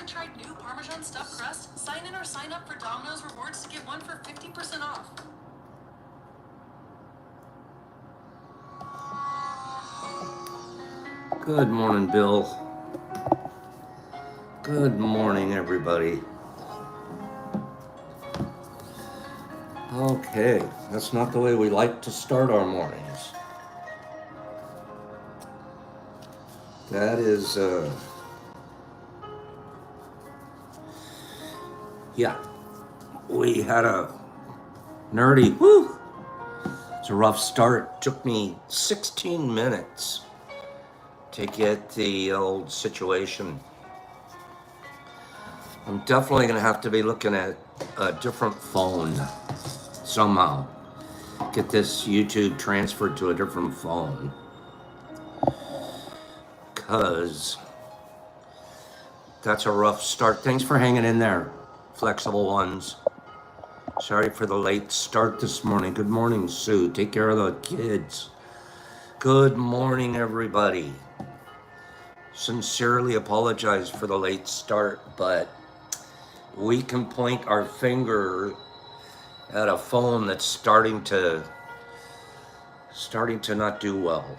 haven't tried new Parmesan stuffed crust? Sign in or sign up for Domino's Rewards to get one for 50% off. Good morning, Bill. Good morning, everybody. Okay, that's not the way we like to start our mornings. That is, yeah, we had a nerdy, whoo, it's a rough start. Took me 16 minutes to get the old situation. I'm definitely gonna have to be looking at a different phone somehow. Get this YouTube transferred to a different phone. Because that's a rough start. Thanks for hanging in there, flexible ones. Sorry for the late start this morning. Good morning, Sue. Take care of the kids. Good morning, everybody. Sincerely apologize for the late start, but we can point our finger at a phone that's starting to not do well.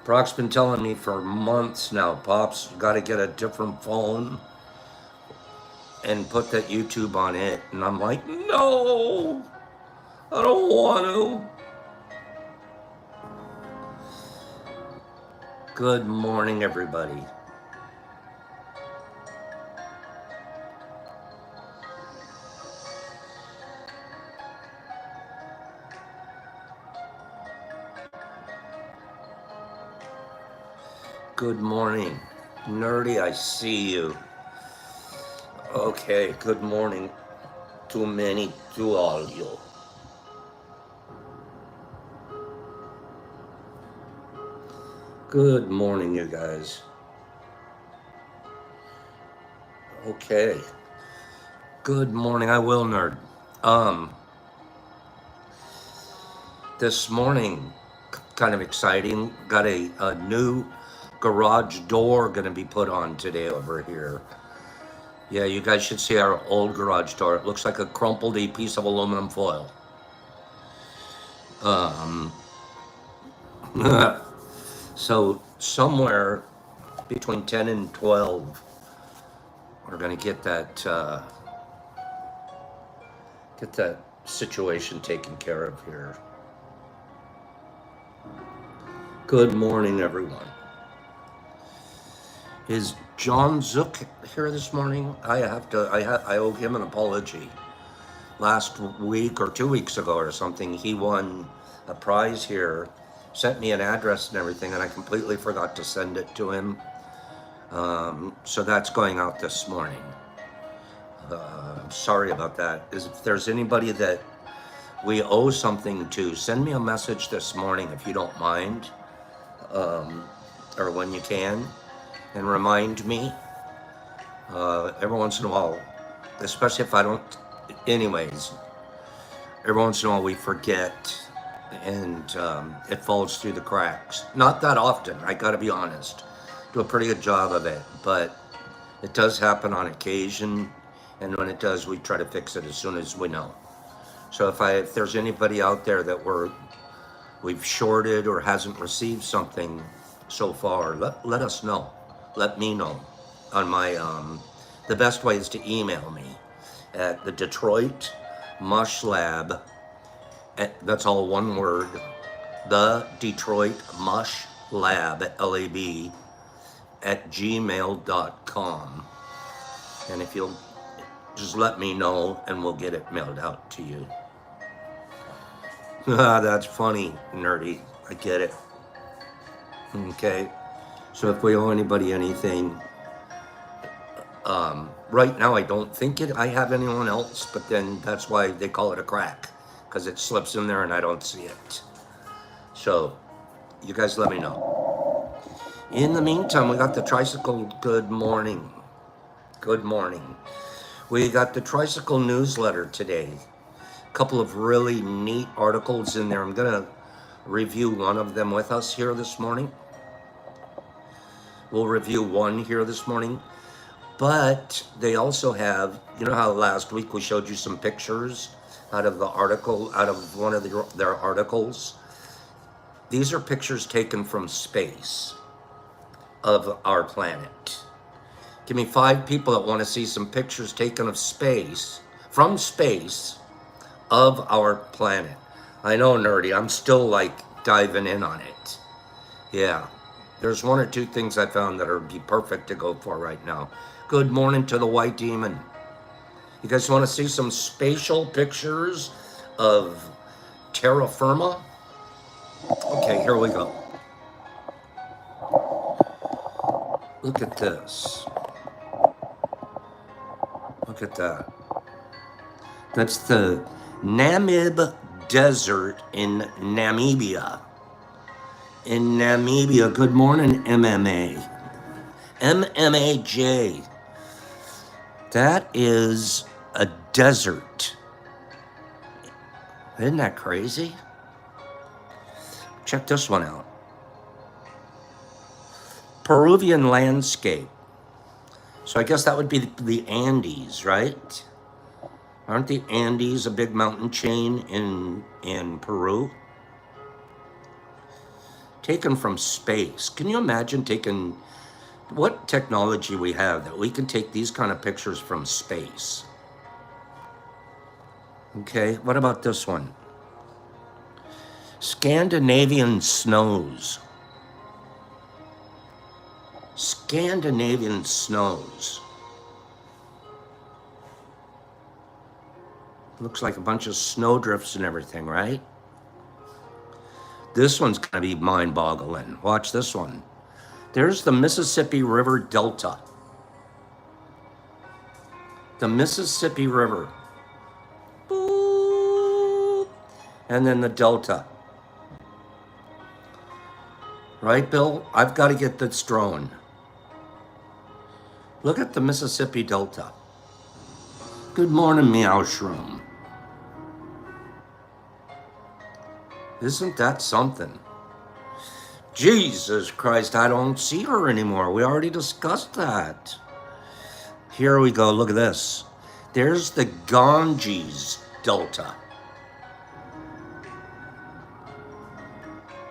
Brock's been telling me for months now, Pops, you gotta get a different phone and put that YouTube on it. And I'm like, no, I don't want to. Good morning, everybody. Good morning. Nerdy, I see you. Okay, good morning to all you. Good morning, you guys. Okay. Good morning, I will nerd. This morning, kind of exciting, got a new garage door gonna be put on today over here. Yeah, you guys should see our old garage door. It looks like a crumpled piece of aluminum foil. So somewhere between 10 and 12, we're gonna get that situation taken care of here. Good morning, everyone. Is John Zook here this morning? I owe him an apology. Last week or 2 weeks ago or something, he won a prize here, sent me an address and everything, and I completely forgot to send it to him. So that's going out this morning. Sorry about that. If there's anybody that we owe something to, send me a message this morning if you don't mind, or when you can. And remind me every once in a while, especially if I don't, anyways, every once in a while we forget and it falls through the cracks. Not that often, I gotta be honest. Do a pretty good job of it, but it does happen on occasion, and when it does, we try to fix it as soon as we know. So if there's anybody out there that we've shorted or hasn't received something so far, let us know. Let me know on my, the best way is to email me at the Detroit Mush Lab, that's all one word, the Detroit Mush Lab, LAB, at gmail.com. And if you'll just let me know and we'll get it mailed out to you. That's funny, nerdy, I get it. Okay. So if we owe anybody anything, right now I don't think I have anyone else, but then that's why they call it a crack, because it slips in there and I don't see it. So you guys let me know. In the meantime, we got the tricycle. Good morning. Good morning. We got the tricycle newsletter today. A couple of really neat articles in there. I'm gonna review one of them with us here this morning. We'll review one here this morning. But they also have, you know how last week we showed you some pictures out of the article, out of one of their articles? These are pictures taken from space of our planet. Give me 5 people that want to see some pictures taken of space, from space, of our planet. I know, nerdy, I'm still like diving in on it. Yeah, there's 1 or 2 things I found that would be perfect to go for right now. Good morning to the White Demon. You guys want to see some spatial pictures of terra firma? Okay, here we go. Look at this. Look at that. That's the Namib Desert in Namibia. In Namibia, good morning, MMA. MMAJ. That is a desert. Isn't that crazy? Check this one out. Peruvian landscape. So I guess that would be the Andes, right? Aren't the Andes a big mountain chain in Peru? Taken from space. Can you imagine taking what technology we have that we can take these kind of pictures from space? Okay, what about this one? Scandinavian snows. Scandinavian snows. Looks like a bunch of snowdrifts and everything, right? This one's gonna be mind-boggling. Watch this one. There's the Mississippi River Delta. The Mississippi River. Boop. And then the Delta. Right, Bill? I've got to get this drone. Look at the Mississippi Delta. Good morning, Meow Shroom. Isn't that something? Jesus Christ, I don't see her anymore. We already discussed that. Here we go, look at this. There's the Ganges Delta.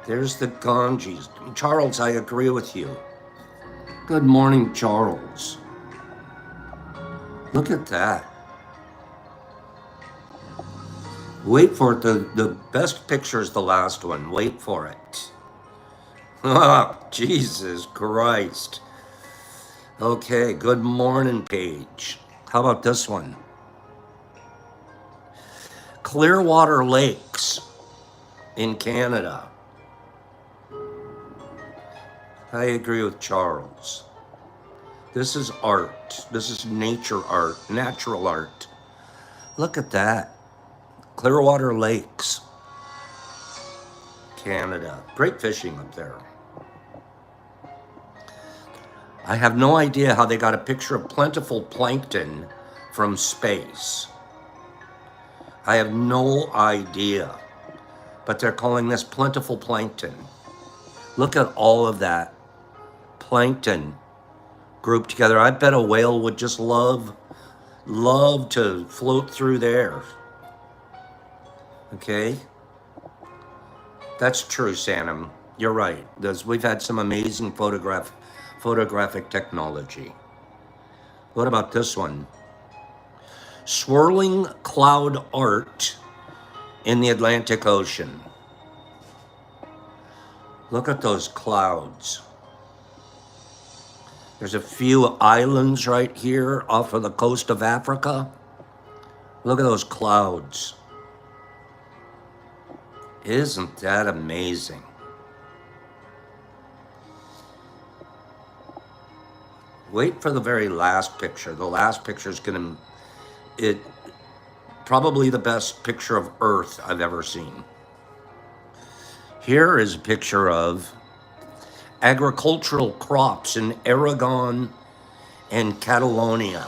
There's the Ganges. Charles, I agree with you. Good morning, Charles. Look at that. Wait for it. The best picture is the last one. Wait for it. Oh, Jesus Christ. Okay, good morning, Paige. How about this one? Clearwater Lakes in Canada. I agree with Charles. This is art. This is nature art, natural art. Look at that. Clearwater Lakes, Canada. Great fishing up there. I have no idea how they got a picture of plentiful plankton from space. I have no idea. But they're calling this plentiful plankton. Look at all of that plankton grouped together. I bet a whale would just love to float through there. Okay? That's true, Sanam. You're right. We've had some amazing photographic technology. What about this one? Swirling cloud art in the Atlantic Ocean. Look at those clouds. There's a few islands right here off of the coast of Africa. Look at those clouds. Isn't that amazing? Wait for the very last picture. The last picture is probably the best picture of Earth I've ever seen. Here is a picture of agricultural crops in Aragon and Catalonia.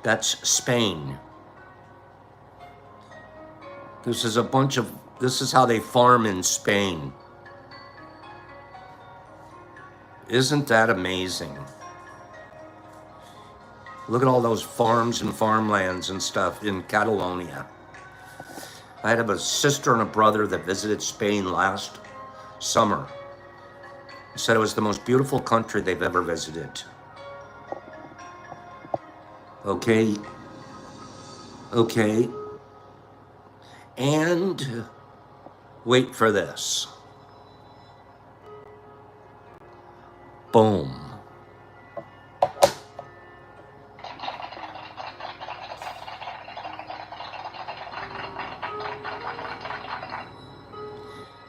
That's Spain. This is how they farm in Spain. Isn't that amazing? Look at all those farms and farmlands and stuff in Catalonia. I had a sister and a brother that visited Spain last summer. Said it was the most beautiful country they've ever visited. Okay. Okay. And wait for this. Boom.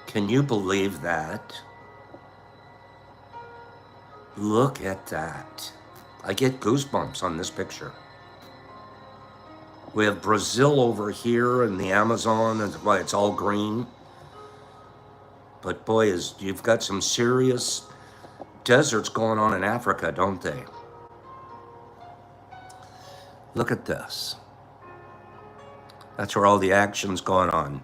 Can you believe that? Look at that. I get goosebumps on this picture. We have Brazil over here and the Amazon, and why it's all green. But boy, you've got some serious deserts going on in Africa, don't they? Look at this. That's where all the action's going on.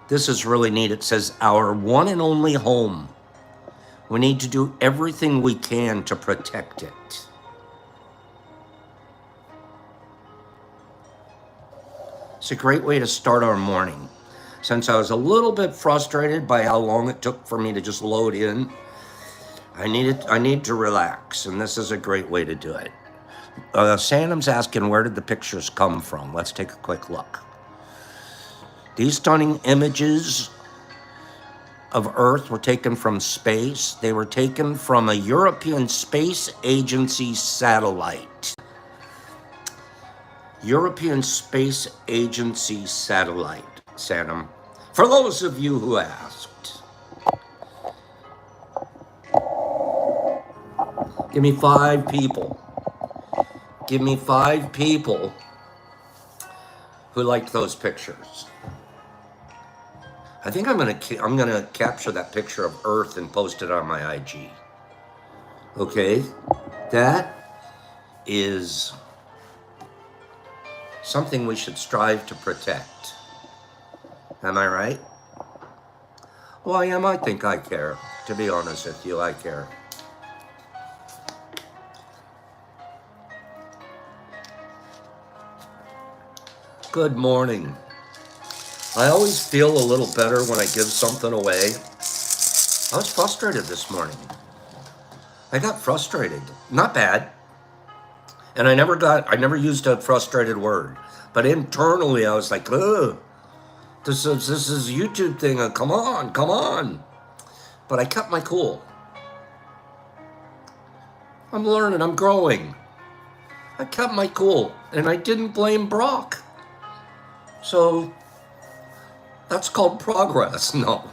This is really neat. It says, our one and only home. We need to do everything we can to protect it. It's a great way to start our morning. Since I was a little bit frustrated by how long it took for me to just load in, I need to relax, and this is a great way to do it. Sandom's asking, where did the pictures come from? Let's take a quick look. These stunning images of Earth were taken from space. They were taken from a European Space Agency satellite. European Space Agency satellite, Sandom. For those of you who asked. Give me 5 people. Give me 5 people who liked those pictures. I think I'm gonna capture that picture of Earth and post it on my IG. Okay, that is something we should strive to protect. Am I right? Well, I think I care. To be honest with you, I care. Good morning. I always feel a little better when I give something away. I was frustrated this morning. I got frustrated. Not bad. And I never used a frustrated word. But internally I was like, ugh, this is a YouTube thing. Come on. But I kept my cool. I'm learning, I'm growing. I kept my cool, and I didn't blame Brock. So that's called progress. No.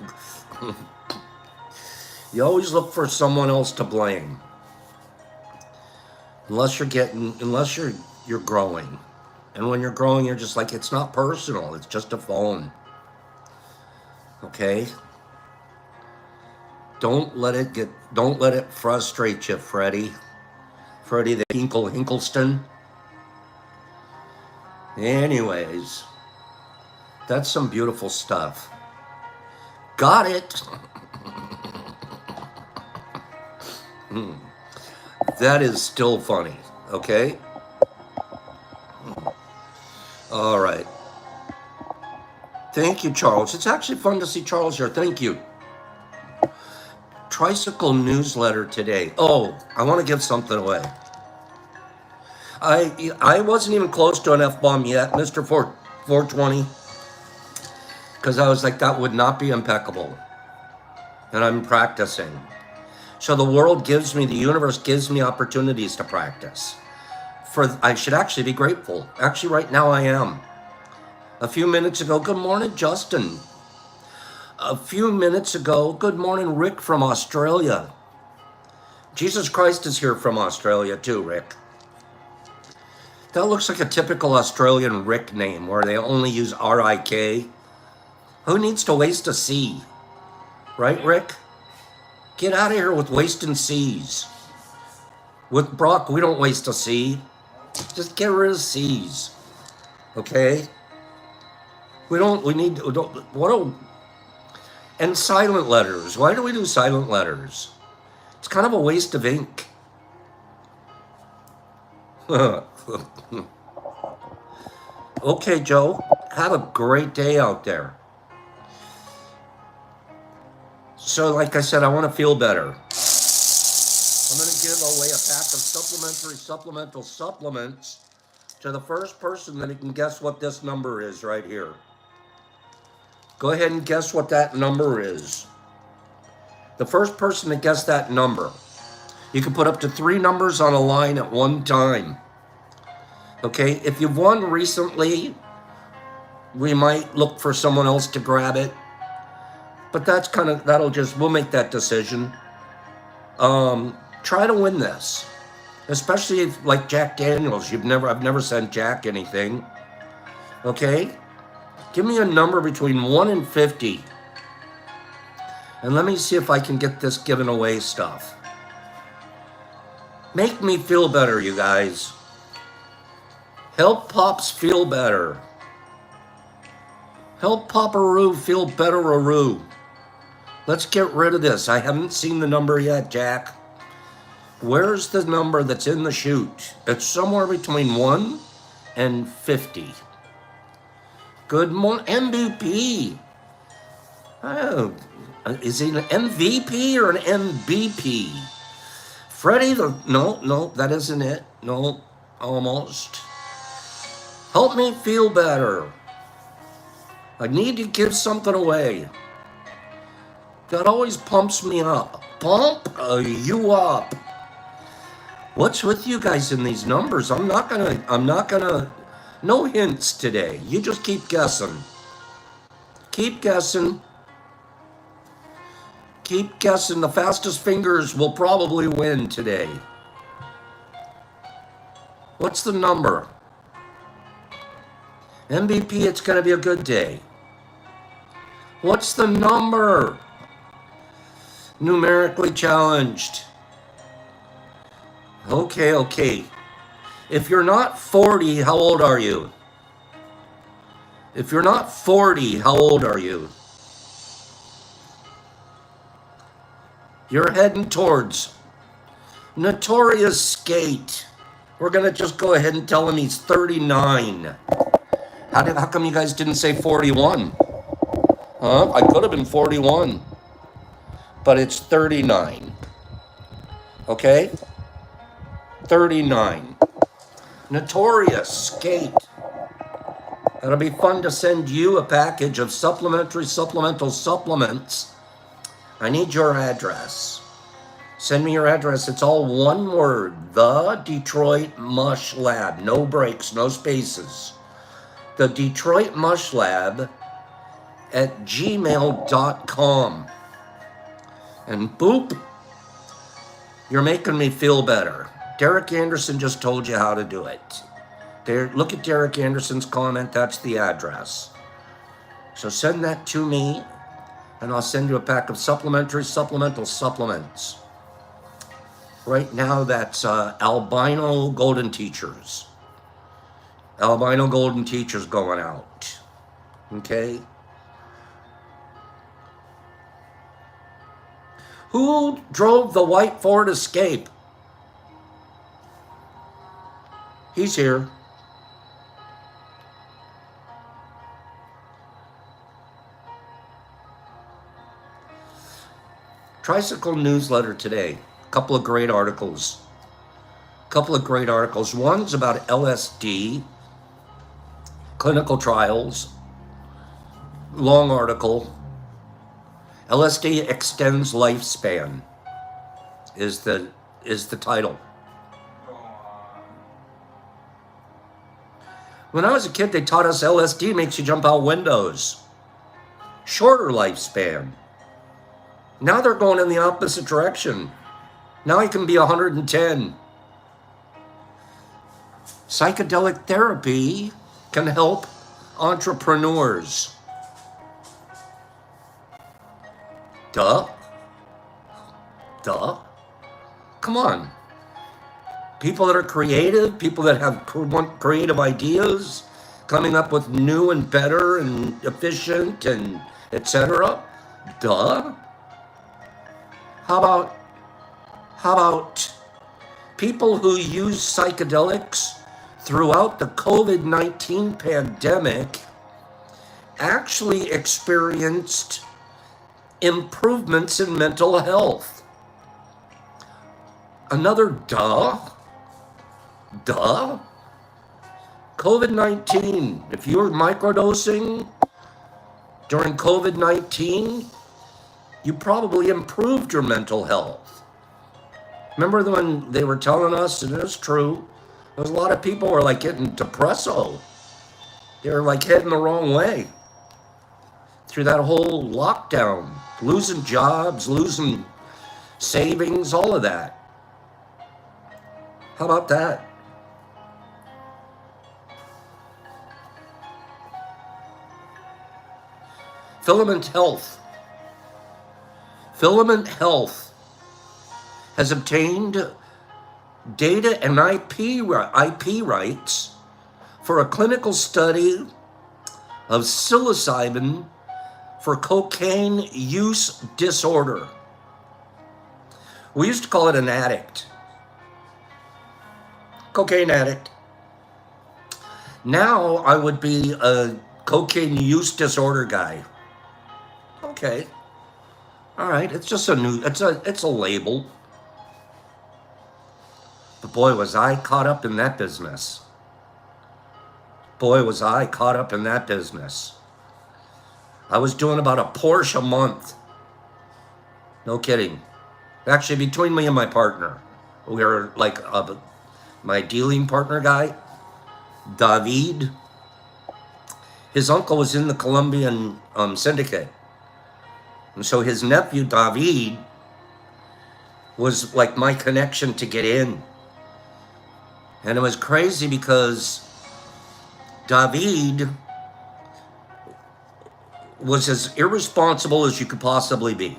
You always look for someone else to blame. Unless you're growing. And when you're growing, you're just like, it's not personal, it's just a phone. Okay? Don't let it frustrate you, Freddie. Freddie the Hinkleston. Anyways, that's some beautiful stuff. Got it. That is still funny, okay? All right. Thank you, Charles. It's actually fun to see Charles here. Thank you. Tricycle newsletter today. Oh, I want to give something away. I wasn't even close to an F-bomb yet, Mr. 420. Because I was like, that would not be impeccable. And I'm practicing. So the universe gives me opportunities to practice. I should actually be grateful. Actually, right now I am. A few minutes ago, good morning, Justin. A few minutes ago, good morning, Rick from Australia. Jesus Christ is here from Australia too, Rick. That looks like a typical Australian Rick name where they only use R-I-K. Who needs to waste a C? Right, Rick? Get out of here with wasting C's. With Brock, we don't waste a C. Just get rid of C's. Okay? And silent letters. Why do we do silent letters? It's kind of a waste of ink. Okay, Joe. Have a great day out there. So, like I said, I want to feel better. I'm going to give away a pack of supplemental supplements to the first person that can guess what this number is right here. Go ahead and guess what that number is. The first person to guess that number. You can put up to 3 numbers on a line at one time. Okay, if you've won recently, we might look for someone else to grab it. But that's we'll make that decision. Try to win this. Especially if, like Jack Daniels, I've never sent Jack anything. Okay? Give me a number between 1 and 50. And let me see if I can get this given away stuff. Make me feel better, you guys. Help Pops feel better. Help Papa-roo feel better-a-roo. Let's get rid of this. I haven't seen the number yet, Jack. Where's the number that's in the chute? It's somewhere between 1 and 50. Good morning, MVP. Oh, is he an MVP or an MVP? Freddie, no, that isn't it. No, almost. Help me feel better. I need to give something away. That always pumps me up. Pump you up. What's with you guys in these numbers? I'm not gonna, no hints today. You just keep guessing. Keep guessing. Keep guessing. The fastest fingers will probably win today. What's the number? MVP, it's gonna be a good day. What's the number? Numerically challenged. Okay. If you're not 40, how old are you? If you're not 40, how old are you? You're heading towards Notorious Skate. We're going to just go ahead and tell him he's 39. How come you guys didn't say 41? Huh? I could have been 41. But it's 39. Okay? 39. Notorious Skate. It'll be fun to send you a package of supplemental supplements. I need your address. Send me your address. It's all one word. The Detroit Mush Lab. No breaks, no spaces. The Detroit Mush Lab at gmail.com. And boop, you're making me feel better. Derek Anderson just told you how to do it. There, look at Derek Anderson's comment. That's the address. So send that to me, and I'll send you a pack of supplemental supplements. Right now, that's albino golden teachers. Albino golden teachers going out. Okay? Who drove the white Ford Escape? He's here. Tricycle newsletter today. A couple of great articles. One's about LSD, clinical trials. Long article. LSD extends lifespan is the title. When I was a kid, they taught us LSD makes you jump out windows. Shorter lifespan. Now they're going in the opposite direction. Now you can be 110. Psychedelic therapy can help entrepreneurs. Duh. Come on. People that are creative, people that have creative ideas, coming up with new and better and efficient and etc. Duh. How about how about people who use psychedelics throughout the COVID-19 pandemic actually experienced improvements in mental health? Another duh. Duh. COVID-19. If you were microdosing during COVID-19, you probably improved your mental health. Remember when they were telling us, and it's true, there's a lot of people were like getting depresso. They were like heading the wrong way through that whole lockdown, losing jobs, losing savings, all of that. How about that? Filament Health. Filament Health has obtained data and IP rights for a clinical study of psilocybin for cocaine use disorder. We used to call it an addict. Cocaine addict. Now I would be a cocaine use disorder guy. Okay. All right, it's just it's a label. But boy, was I caught up in that business. Boy, was I caught up in that business. I was doing about a Porsche a month. No kidding. Actually, between me and my partner, we were like my dealing partner guy, David. His uncle was in the Colombian syndicate. And so his nephew, David, was like my connection to get in. And it was crazy because David was as irresponsible as you could possibly be.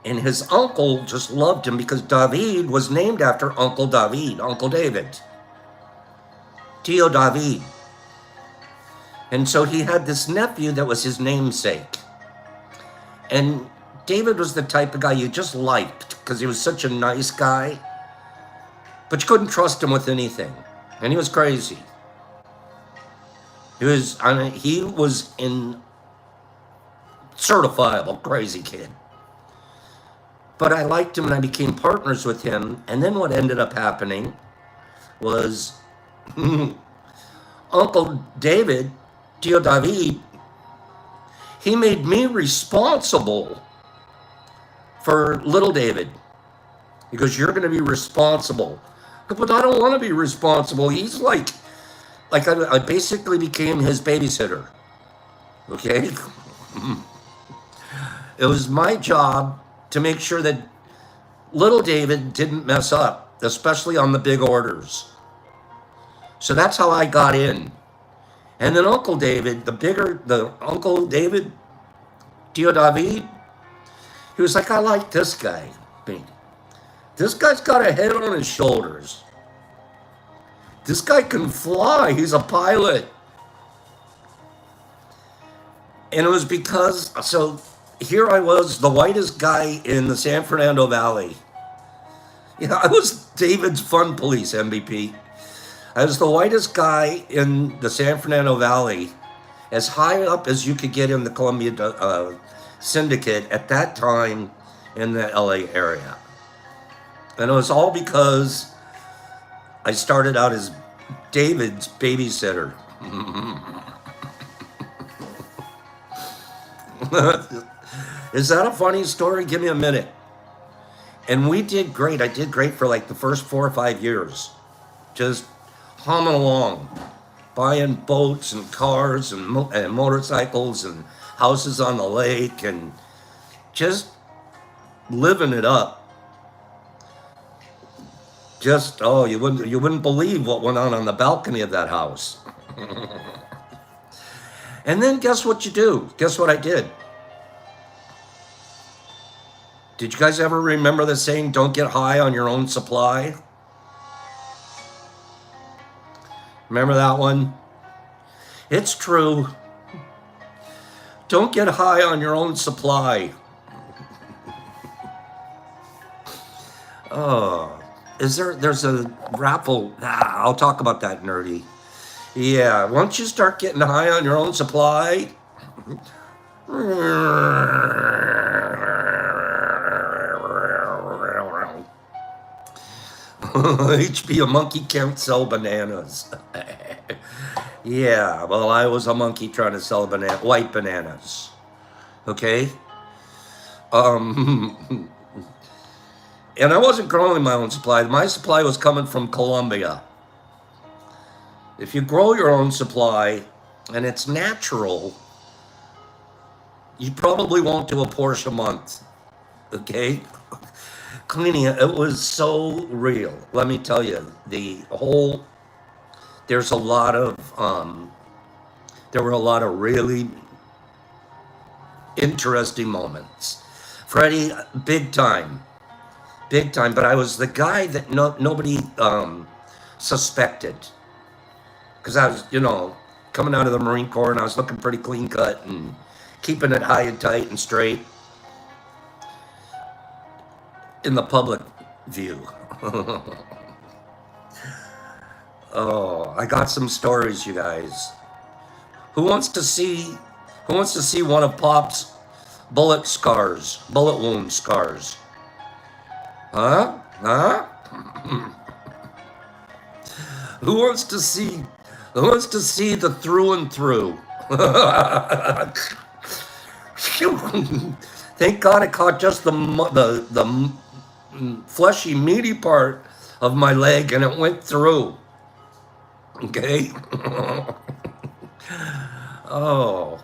And his uncle just loved him because David was named after Uncle David, Uncle David. Tio David. And so he had this nephew that was his namesake. And David was the type of guy you just liked because he was such a nice guy. But you couldn't trust him with anything. And he was crazy. He was in certifiable crazy kid. But I liked him and I became partners with him. And then what ended up happening was Uncle David, Tio David, he made me responsible for little David. He goes, you're going to be responsible. But I don't want to be responsible. He's like I basically became his babysitter. Okay? It was my job to make sure that little David didn't mess up, especially on the big orders. So that's how I got in. And then Uncle David, the Uncle David, Tio David, he was like, I like this guy. This guy's got a head on his shoulders. This guy can fly. He's a pilot. And it was because, so here I was, the whitest guy in the San Fernando Valley. Yeah, I was David's fun police MVP. I was the whitest guy in the San Fernando Valley, as high up as you could get in the Columbia syndicate at that time in the LA area. And it was all because I started out as David's babysitter. Is that a funny story? Give me a minute. And we did great. I did great for like the first 4 or 5 years. Just humming along, buying boats and cars and motorcycles and houses on the lake and just living it up. Just, you wouldn't believe what went on the balcony of that house. And then guess what you do? Guess what I did? Did you guys ever remember the saying, don't get high on your own supply? Remember that one? It's true. Don't get high on your own supply. Oh, there's a raffle. I'll talk about that, nerdy. Yeah, once you start getting high on your own supply, HB, a monkey can't sell bananas. Yeah, well, I was a monkey trying to sell white bananas. Okay? Um, and I wasn't growing my own supply. My supply was coming from Colombia. If you grow your own supply and it's natural, you probably won't do a Porsche a month. Okay? Cleaning it was so real. Let me tell you, there's a lot of, there were a lot of really interesting moments. Freddie, big time, but I was the guy that nobody suspected. Because I was, coming out of the Marine Corps and I was looking pretty clean cut and keeping it high and tight and straight in the public view. Oh, I got some stories, you guys. Who wants to see one of Pop's bullet wound scars? Huh? Who wants to see the through and through? Thank God I caught just the fleshy, meaty part of my leg and it went through. Okay? Oh,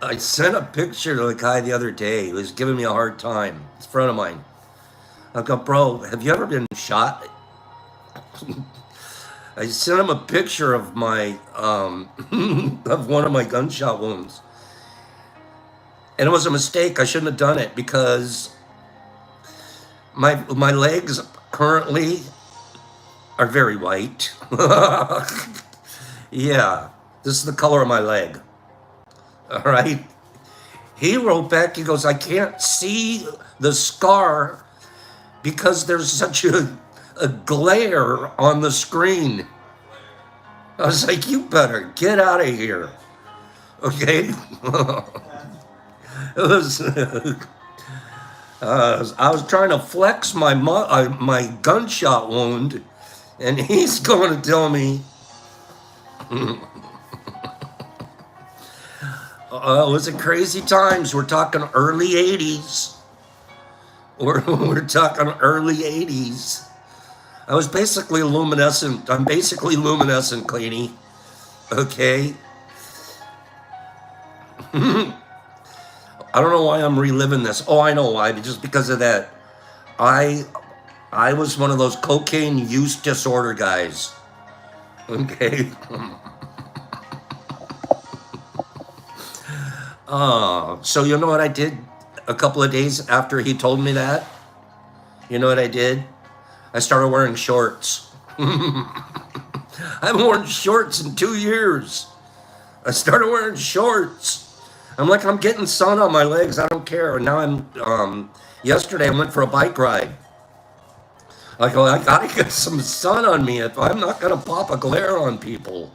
I sent a picture to the guy the other day. He was giving me a hard time. It's a friend of mine. I go, bro, have you ever been shot? I sent him a picture of my of one of my gunshot wounds. And it was a mistake. I shouldn't have done it because my legs currently are very white. Yeah, this is the color of my leg. All right. He wrote back, he goes, I can't see the scar because there's such a glare on the screen. I was like, you better get out of here. Okay? It was, I was trying to flex my gunshot wound, and he's going to tell me, it was a crazy times. We're talking early 80s. We're talking early 80s. I was basically luminescent. I'm basically luminescent, Cleanie. Okay? I don't know why I'm reliving this. Oh, I know why. Just because of that. I was one of those cocaine use disorder guys. Okay? So you know what I did a couple of days after he told me that? You know what I did? I started wearing shorts. I haven't worn shorts in 2 years. I started wearing shorts. I'm like, I'm getting sun on my legs. I don't care. And now yesterday I went for a bike ride. I go, I gotta get some sun on me if I'm not gonna pop a glare on people.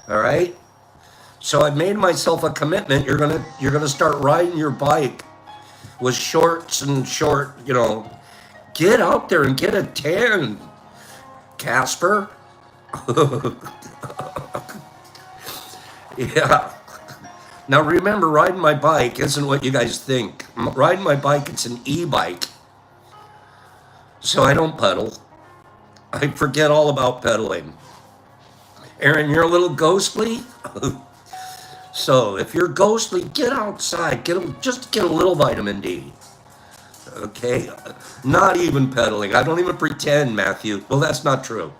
All right? So I made myself a commitment. You're gonna start riding your bike with shorts and get out there and get a tan, Casper. Yeah. Now remember, riding my bike isn't what you guys think. Riding my bike, it's an Ebike. So I don't pedal. I forget all about pedaling. Aaron, you're a little ghostly? So if you're ghostly, get outside. Just get a little vitamin D. Okay? Not even pedaling. I don't even pretend, Matthew. Well, that's not true.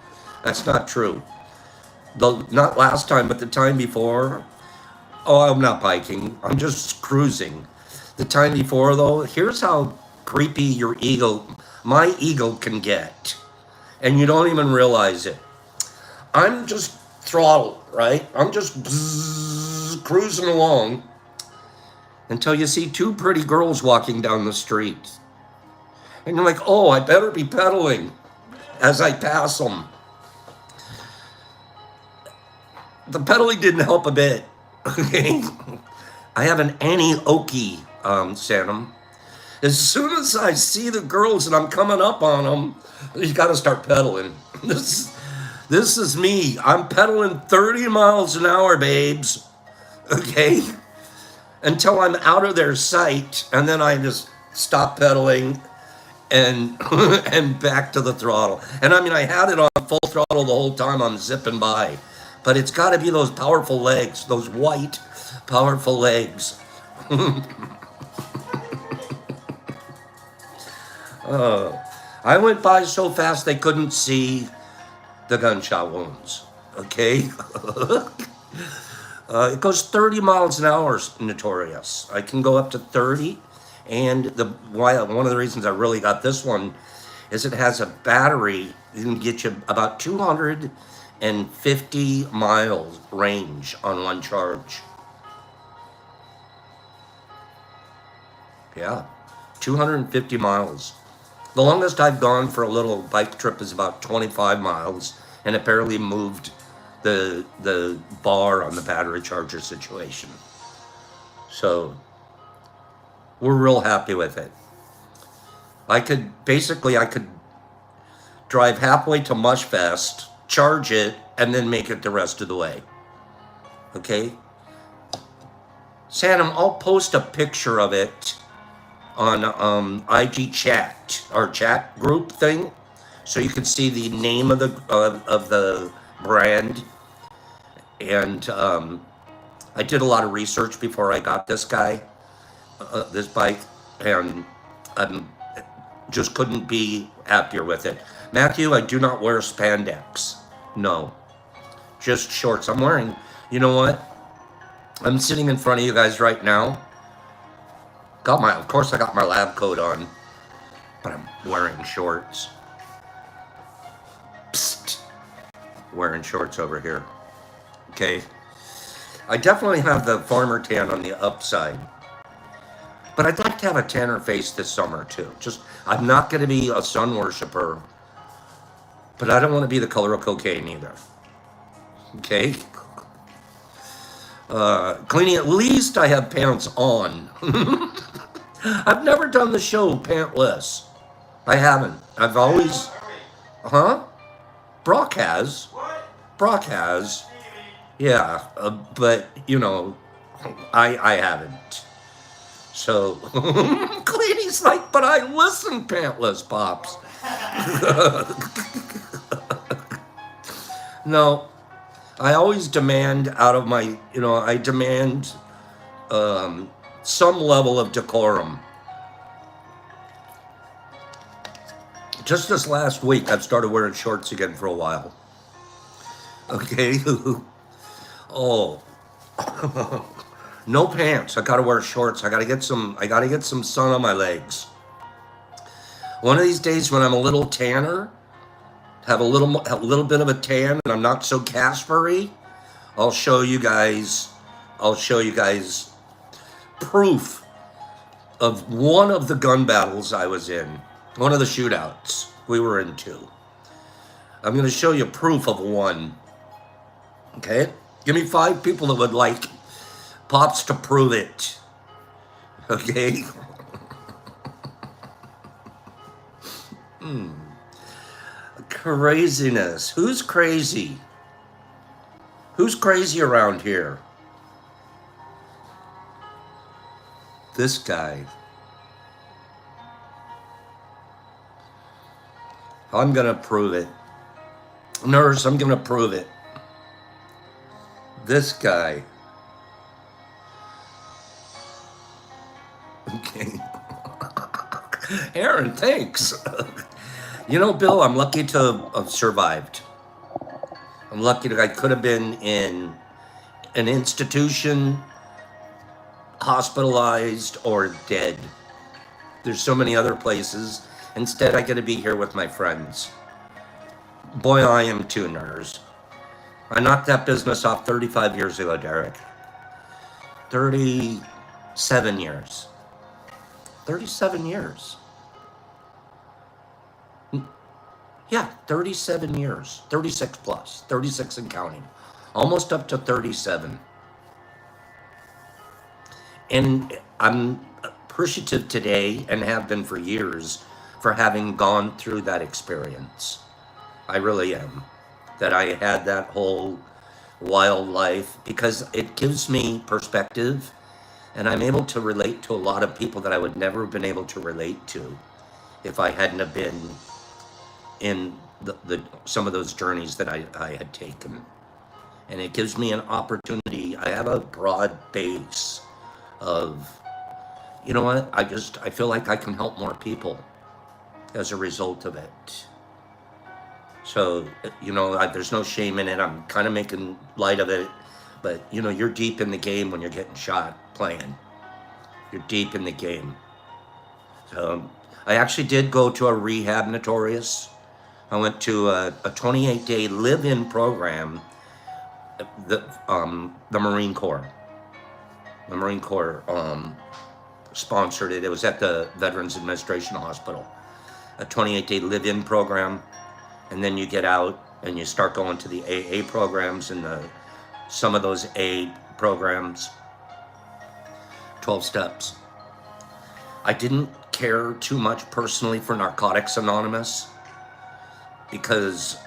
That's not true. Not last time, but the time before. Oh, I'm not biking. I'm just cruising. The time before, though, here's how creepy my ego can get. And you don't even realize it. I'm just throttled, right? I'm just cruising along. until you see two pretty girls walking down the street. And you're like, oh, I better be pedaling as I pass them. The pedaling didn't help a bit. Okay. I have an Annie Okie Sanum. As soon as I see the girls and I'm coming up on them, you got to start pedaling. This is me. I'm pedaling 30 miles an hour, babes. Okay? Until I'm out of their sight, and then I just stop pedaling and and back to the throttle. And I mean, I had it on full throttle the whole time I'm zipping by. But it's got to be those powerful legs, those white, powerful legs. I went by so fast they couldn't see the gunshot wounds. Okay? It goes 30 miles an hour, notorious. I can go up to 30. And one of the reasons I really got this one is it has a battery. You can get you about 250 miles range on one charge. Yeah, 250 miles. The longest I've gone for a little bike trip is about 25 miles, and it barely moved the bar on the battery charger situation. So we're real happy with it. I could drive halfway to Mushfest, charge it, and then make it the rest of the way. Okay? Sanum, I'll post a picture of it on IG chat, our chat group thing, so you can see the name of the brand. And I did a lot of research before I got this bike, and I just couldn't be happier with it. Matthew, I do not wear spandex. No, just shorts. I'm wearing, you know what? I'm sitting in front of you guys right now. Of course I got my lab coat on, but I'm wearing shorts. Psst. Wearing shorts over here. Okay. I definitely have the farmer tan on the upside. But I'd like to have a tanner face this summer too. I'm not going to be a sun worshiper, but I don't want to be the color of cocaine either. Okay? Cleaning, at least I have pants on. I've never done the show pantless. I haven't. I've always... Huh? Brock has. What? Brock has. Yeah, but, you know, I haven't. So, Cleanie's like, but I listen pantless, Pops. No, I always demand out of my, I demand some level of decorum. Just this last week, I've started wearing shorts again for a while. Okay? Oh. No pants. I gotta wear shorts. I gotta get some sun on my legs. One of these days when I'm a little tanner, have a little bit of a tan, and I'm not so Casper-y, I'll show you guys proof of one of the gun battles I was in, one of the shootouts we were into. I'm gonna show you proof of one. Okay? Give me 5 people that would like Pops to prove it. Okay? Craziness. Who's crazy? Who's crazy around here? This guy. I'm gonna prove it. Nurse, I'm gonna prove it. This guy. Okay. Aaron, thanks. You know, Bill, I'm lucky to have survived. I'm lucky that I could have been in an institution, hospitalized, or dead. There's so many other places. Instead, I get to be here with my friends. Boy, I am too, nerds. I knocked that business off 35 years ago, Derek. 36 7 years. 37 years. Yeah, 37 years. 36 plus. 36 and counting. Almost up to 37. And I'm appreciative today, and have been for years, for having gone through that experience. I really am. That I had that whole wild life, because it gives me perspective, and I'm able to relate to a lot of people that I would never have been able to relate to if I hadn't have been in the some of those journeys that I had taken. And it gives me an opportunity. I have a broad base of, you know what, I feel like I can help more people as a result of it. So, there's no shame in it. I'm kind of making light of it, but you're deep in the game when you're getting shot playing. You're deep in the game. So, I actually did go to a rehab notorious. I went to a 28-day live-in program. The Marine Corps. The Marine Corps sponsored it. It was at the Veterans Administration Hospital. A 28-day live-in program. And then you get out and you start going to the AA programs, and some of those AA programs, 12 steps. I didn't care too much personally for Narcotics Anonymous because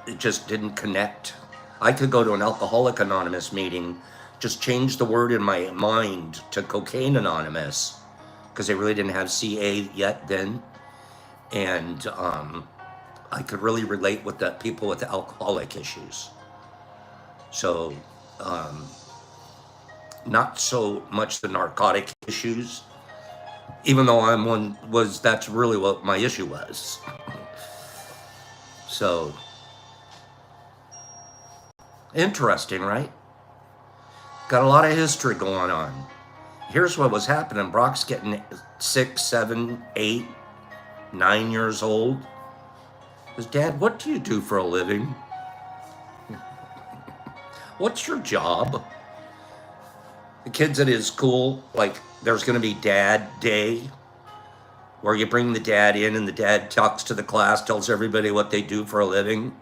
it just didn't connect. I could go to an Alcoholic Anonymous meeting, just change the word in my mind to Cocaine Anonymous, because they really didn't have CA yet then. And I could really relate with the people with the alcoholic issues. So, not so much the narcotic issues, even though that's really what my issue was. So, interesting, right? Got a lot of history going on. Here's what was happening. Brock's getting 6, 7, 8, 9 years old. His dad, what do you do for a living? What's your job? The kids at his school, like, there's going to be Dad Day, where you bring the dad in and the dad talks to the class, tells everybody what they do for a living.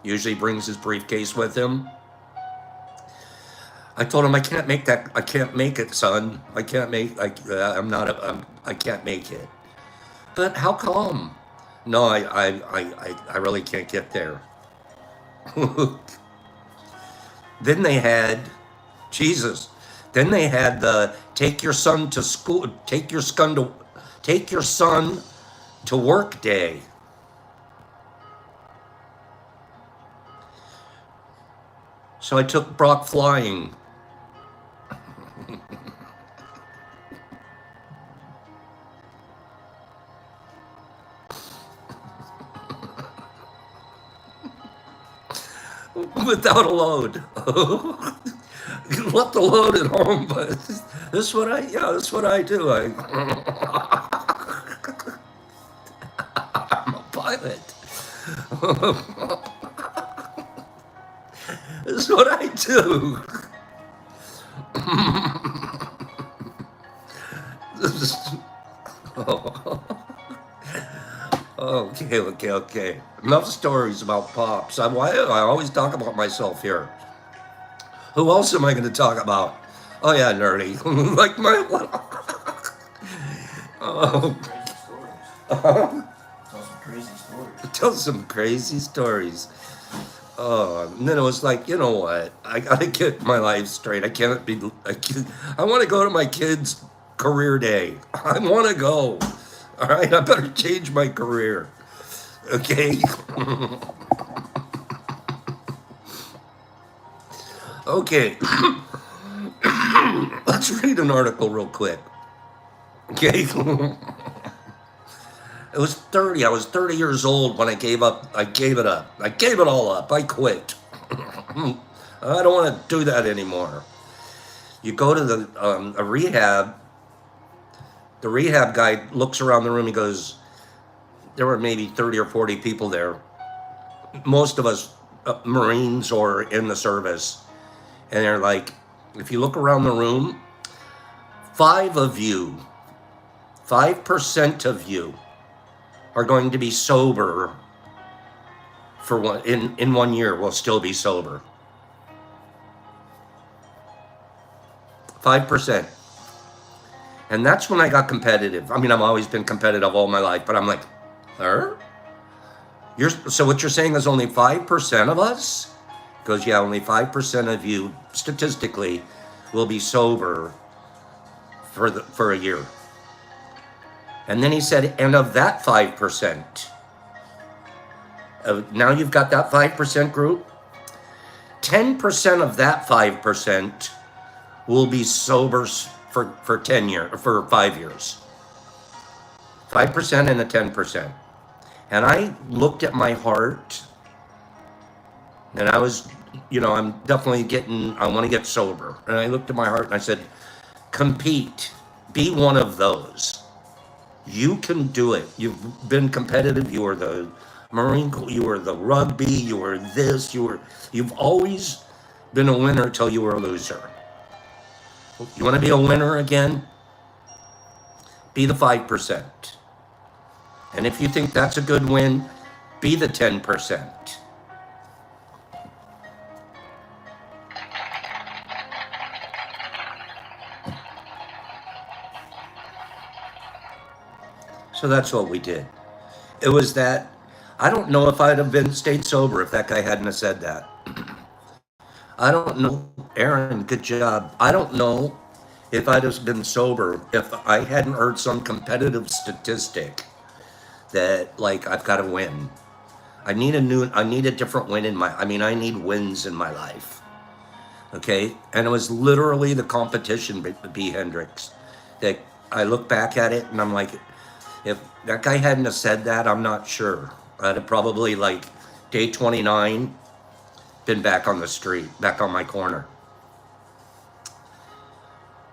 Usually brings his briefcase with him. I told him, I can't make that. I can't make it, son. I can't make. I can't make it. But how come? No, I really can't get there. Then they had Jesus. Then they had the take your son to school, take your son to work day. So I took Brock flying. Without a load. Left the load at home, but this is what I do. I'm a pilot. This is what I do. Okay. Enough stories about Pops. I always talk about myself here. Who else am I going to talk about? Oh yeah, nerdy. Like my. Oh. Tell some crazy stories. And then it was like, you know what? I gotta get my life straight. I want to go to my kid's career day. I want to go. All right, I better change my career. Okay. Okay. Let's read an article real quick. Okay. It was 30. I was 30 years old when I gave up. I gave it up. I gave it all up. I quit. I don't want to do that anymore. You go to a rehab. The rehab guy looks around the room. He goes, there were maybe 30 or 40 people there. Most of us Marines or in the service. And they're like, if you look around the room, 5 of you, 5% of you are going to be sober for in 1 year. Will still be sober. 5%. And that's when I got competitive. I mean, I've always been competitive all my life, but I'm like, her? So what you're saying is only 5% of us? He goes, yeah, only 5% of you statistically will be sober for a year. And then he said, and of that 5%, now you've got that 5% group, 10% of that 5% will be sober for 10 years, for 5 years. 5% and a 10%. And I looked at my heart, and I was, I'm definitely I want to get sober. And I looked at my heart and I said, compete, be one of those. You can do it. You've been competitive. You were the Marine Corps, you were the rugby, you were this, you've always been a winner till you were a loser. You want to be a winner again? Be the 5%. And if you think that's a good win, be the 10%. So that's what we did. It was that, I don't know if I'd have stayed sober if that guy hadn't have said that. I don't know, Aaron, good job. I don't know if I'd have been sober if I hadn't heard some competitive statistic that, like, I've got to win. I need a different win I need wins in my life. Okay? And it was literally the competition with B. Hendricks that I look back at it and I'm like, if that guy hadn't have said that, I'm not sure. I'd have probably, like, day 29, been back on the street, back on my corner.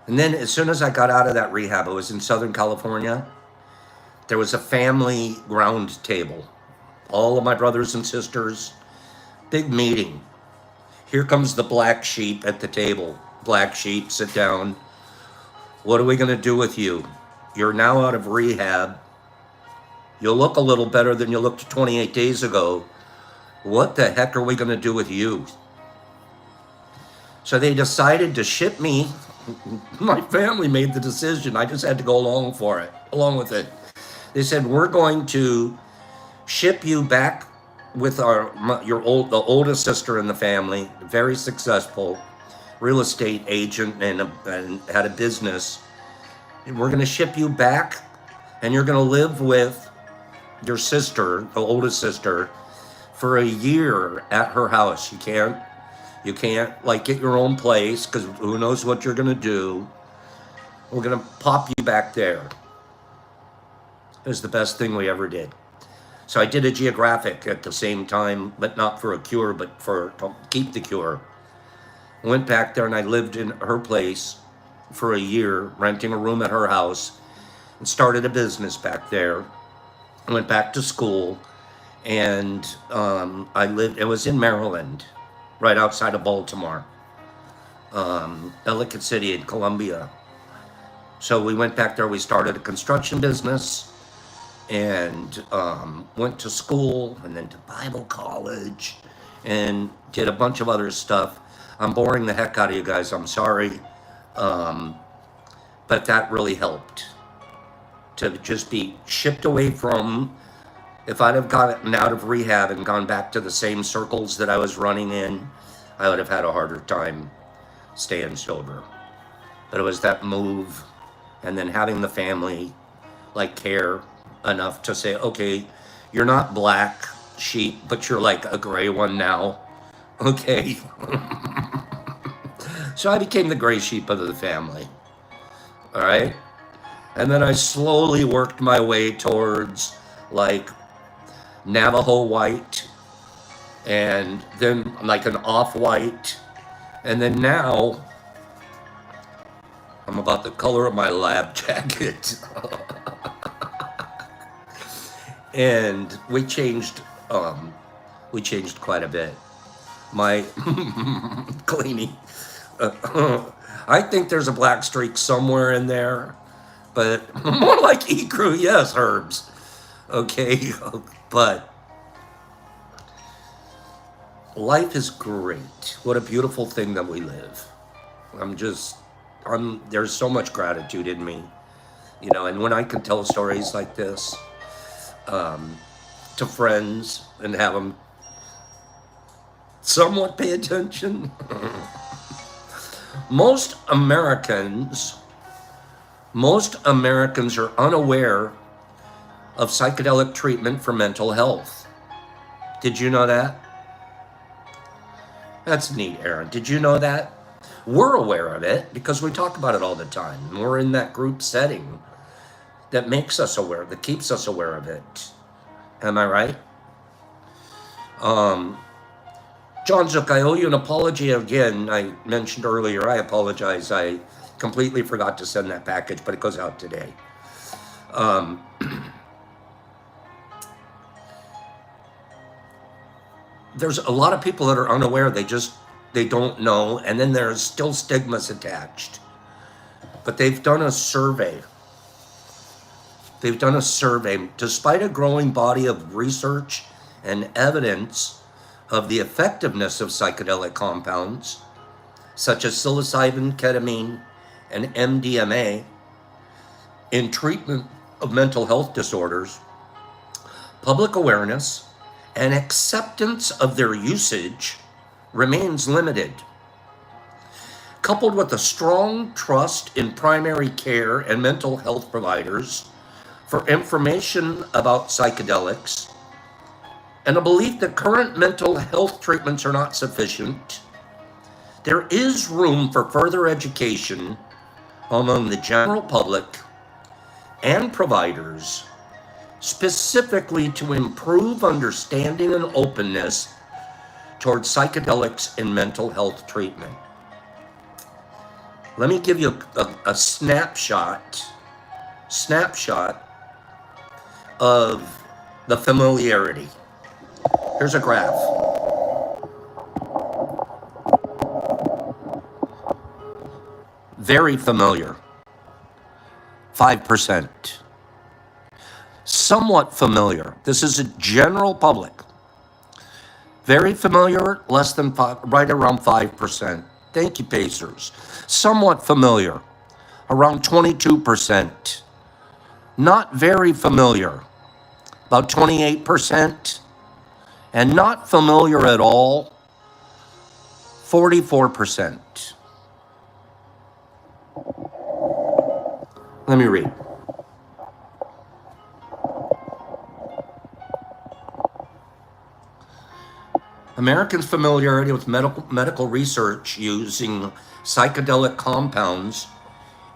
And then as soon as I got out of that rehab, it was in Southern California, there was a family round table. All of my brothers and sisters, big meeting. Here comes the black sheep at the table. Black sheep, sit down. What are we going to do with you? You're now out of rehab. You'll look a little better than you looked 28 days ago. What the heck are we going to do with you? So they decided to ship me. My family made the decision. I just had to go along with it. They said, we're going to ship you back with the oldest sister in the family, very successful real estate agent and had a business. We're going to ship you back, and you're going to live with your sister, the oldest sister, for a year at her house. You can't like get your own place because who knows what you're gonna do. We're gonna pop you back there. It was the best thing we ever did. So I did a geographic at the same time, but not for a cure, but to keep the cure. I went back there and I lived in her place for a year, renting a room at her house, and started a business back there. I went back to school, and it was in Maryland, right outside of Baltimore, Ellicott City in Columbia. So we went back there, we started a construction business, and went to school, and then to Bible college, and did a bunch of other stuff. I'm boring the heck out of you guys, I'm sorry. But that really helped to just be shipped away from. If I'd have gotten out of rehab and gone back to the same circles that I was running in, I would have had a harder time staying sober. But it was that move, and then having the family like care enough to say, okay, you're not black sheep, but you're like a gray one now. Okay. So I became the gray sheep of the family. All right. And then I slowly worked my way towards like Navajo white, and then like an off-white, and then now I'm about the color of my lab jacket. And we changed quite a bit. My cleaning, I think there's a black streak somewhere in there, but more like ecru, yes, herbs. Okay, but life is great. What a beautiful thing that we live. I'm just, there's so much gratitude in me, you know, and when I can tell stories like this to friends and have them somewhat pay attention. Most Americans, most Americans are unaware of psychedelic treatment for mental health. Did you know that? That's neat, Aaron. Did you know that? We're aware of it because we talk about it all the time. We're in that group setting that makes us aware, that keeps us aware of it. Am I right? John Zook, I owe you an apology again. I mentioned earlier, I apologize. I completely forgot to send that package, but it goes out today. There's a lot of people that are unaware. They don't know. And then there's still stigmas attached. But they've done a survey. Despite a growing body of research and evidence of the effectiveness of psychedelic compounds, such as psilocybin, ketamine, and MDMA, in treatment of mental health disorders, public awareness and acceptance of their usage remains limited. Coupled with a strong trust in primary care and mental health providers for information about psychedelics, and a belief that current mental health treatments are not sufficient, there is room for further education among the general public and providers, specifically to improve understanding and openness towards psychedelics in mental health treatment. Let me give you a snapshot of the familiarity. Here's a graph. Very familiar, 5%. Somewhat familiar, this is a general public. Very familiar, less than 5, right around 5%. Thank you, Pacers. Somewhat familiar, around 22%. Not very familiar, about 28%. And not familiar at all, 44%. Let me read. Americans' familiarity with medical research using psychedelic compounds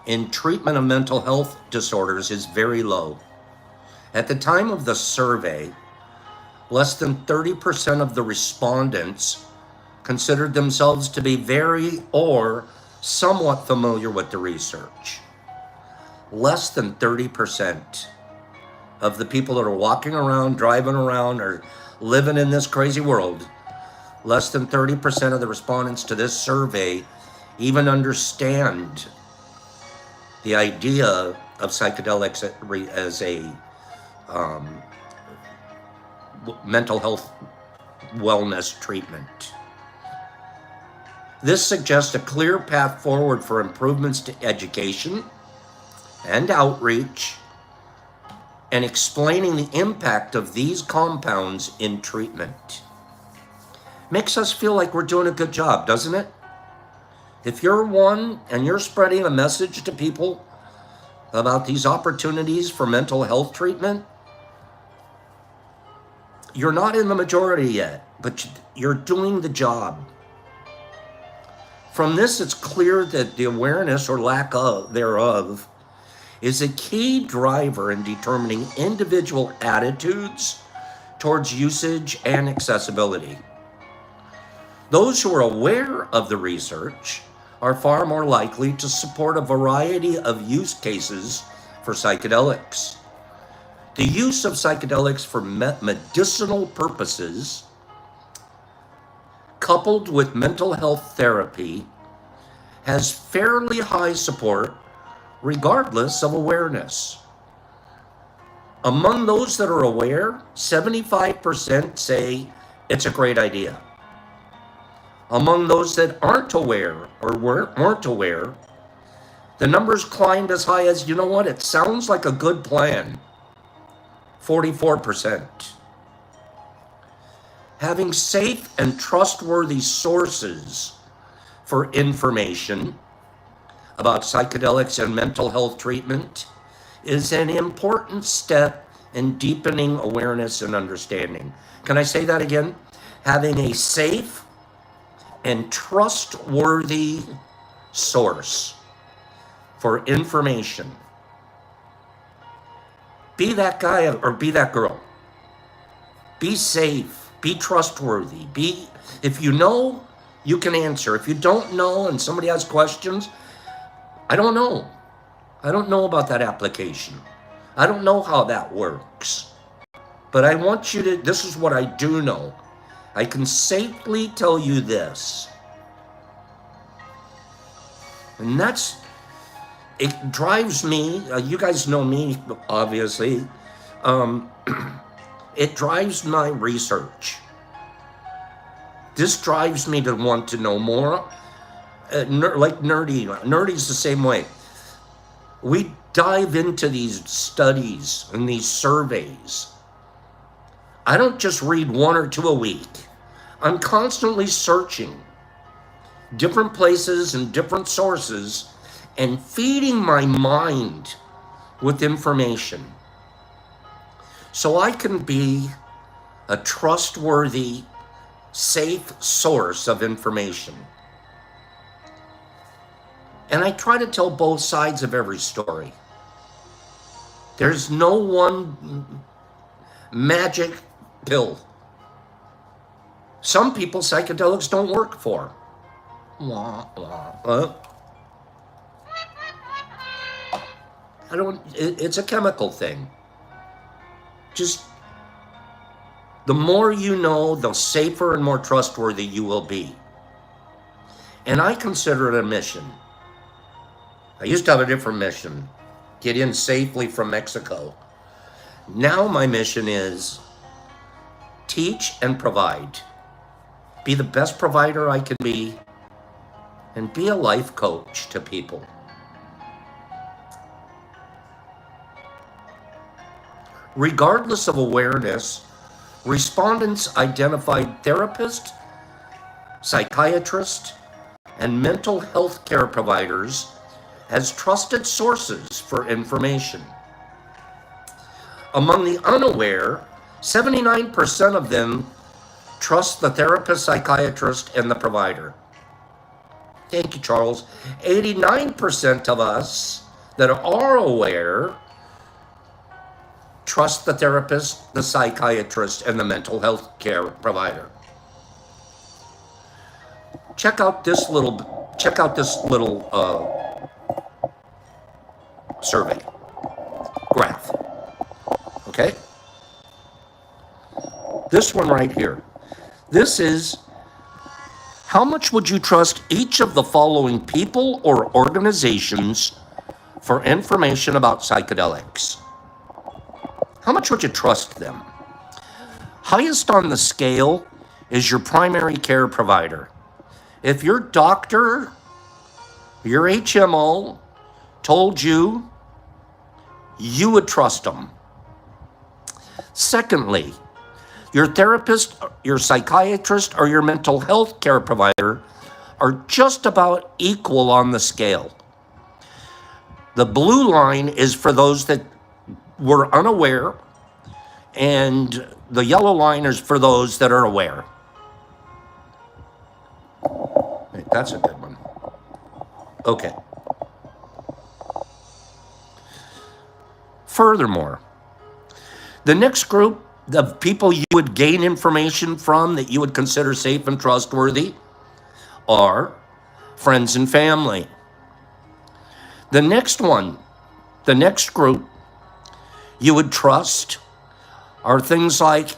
in treatment of mental health disorders is very low. At the time of the survey, less than 30% of the respondents considered themselves to be very or somewhat familiar with the research. Less than 30% of the people that are walking around, driving around, or living in this crazy world, less than 30% of the respondents to this survey even understand the idea of psychedelics as a mental health wellness treatment. This suggests a clear path forward for improvements to education and outreach and explaining the impact of these compounds in treatment. Makes us feel like we're doing a good job, doesn't it? If you're one and you're spreading a message to people about these opportunities for mental health treatment, you're not in the majority yet, but you're doing the job. From this, it's clear that the awareness or lack of thereof is a key driver in determining individual attitudes towards usage and accessibility. Those who are aware of the research are far more likely to support a variety of use cases for psychedelics. The use of psychedelics for medicinal purposes, coupled with mental health therapy, has fairly high support regardless of awareness. Among those that are aware, 75% say it's a great idea. Among those that aren't aware or weren't aware, the numbers climbed as high as, you know what, it sounds like a good plan, 44%. Having safe and trustworthy sources for information about psychedelics and mental health treatment is an important step in deepening awareness and understanding. Can I say that again? Having a safe and trustworthy source for information. Be that guy or be that girl. Be safe, be trustworthy. If you know, you can answer. If you don't know and somebody has questions, I don't know. I don't know about that application. I don't know how that works. But I want you to, this is what I do know. I can safely tell you this. And it drives me, you guys know me, obviously. It drives my research. This drives me to want to know more. Like nerdy's the same way. We dive into these studies and these surveys. I don't just read one or two a week. I'm constantly searching different places and different sources and feeding my mind with information so I can be a trustworthy, safe source of information. And I try to tell both sides of every story. There's no one magic pill. Some people psychedelics don't work for. It's a chemical thing. Just the more you know, the safer and more trustworthy you will be. And I consider it a mission. I used to have a different mission, get in safely from Mexico. Now my mission is teach and provide. Be the best provider I can be and be a life coach to people. Regardless of awareness, respondents identified therapists, psychiatrists, and mental health care providers as trusted sources for information. Among the unaware, 79% of them trust the therapist, psychiatrist, and the provider. Thank you, Charles. 89% of us that are aware trust the therapist, the psychiatrist, and the mental health care provider. Check out this little survey graph. Okay? This one right here. This is how much would you trust each of the following people or organizations for information about psychedelics? How much would you trust them? Highest on the scale is your primary care provider. If your doctor, your HMO told you, you would trust them. Secondly, your therapist, your psychiatrist, or your mental health care provider are just about equal on the scale. The blue line is for those that were unaware, and the yellow line is for those that are aware. That's a good one. Okay. Furthermore, the next group of people you would gain information from that you would consider safe and trustworthy are friends and family. The next group you would trust are things like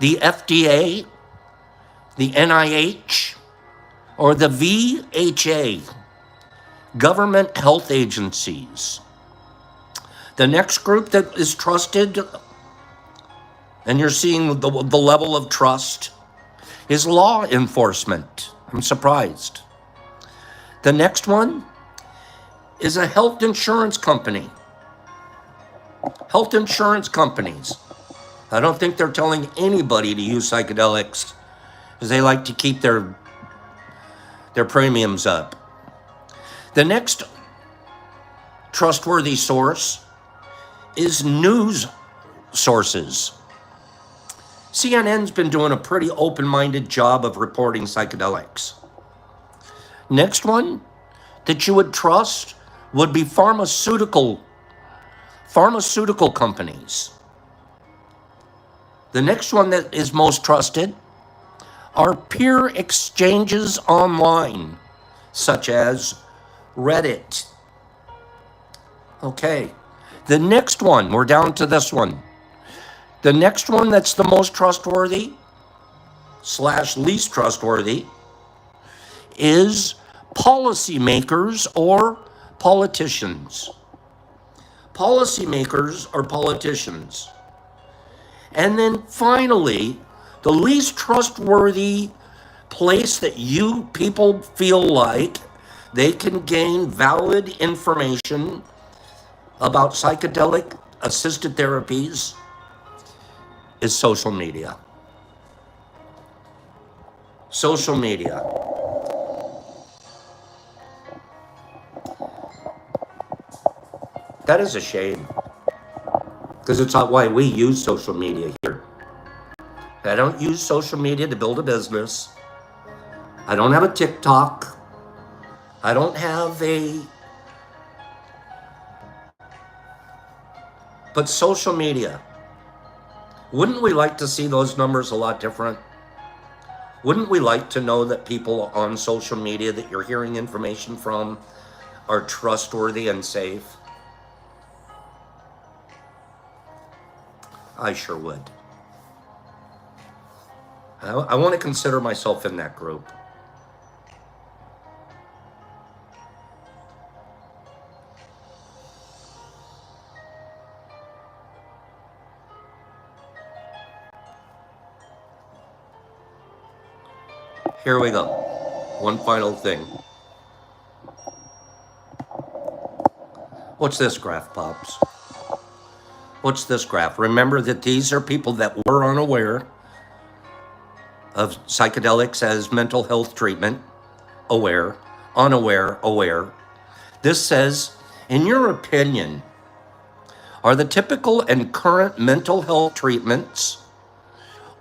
the FDA, the NIH, or the VHA, government health agencies. The next group that is trusted, and you're seeing the level of trust, is law enforcement. I'm surprised. The next one is a health insurance company. Health insurance companies. I don't think they're telling anybody to use psychedelics because they like to keep their premiums up. The next trustworthy source is news sources. CNN's been doing a pretty open-minded job of reporting psychedelics. Next one that you would trust would be pharmaceutical companies. The next one that is most trusted are peer exchanges online, such as Reddit. Okay, the next one, we're down to this one. The next one that's the most trustworthy / least trustworthy is policymakers or politicians. Policymakers or politicians. And then finally, the least trustworthy place that you people feel like they can gain valid information about psychedelic assisted therapies is social media. Social media. That is a shame, because it's not why we use social media here. I don't use social media to build a business. I don't have a TikTok. I don't have but social media. Wouldn't we like to see those numbers a lot different? Wouldn't we like to know that people on social media that you're hearing information from are trustworthy and safe? I sure would. I want to consider myself in that group. Here we go. One final thing. What's this graph, Pops? What's this graph? Remember that these are people that were unaware of psychedelics as mental health treatment. Aware, unaware, aware. This says, in your opinion, are the typical and current mental health treatments,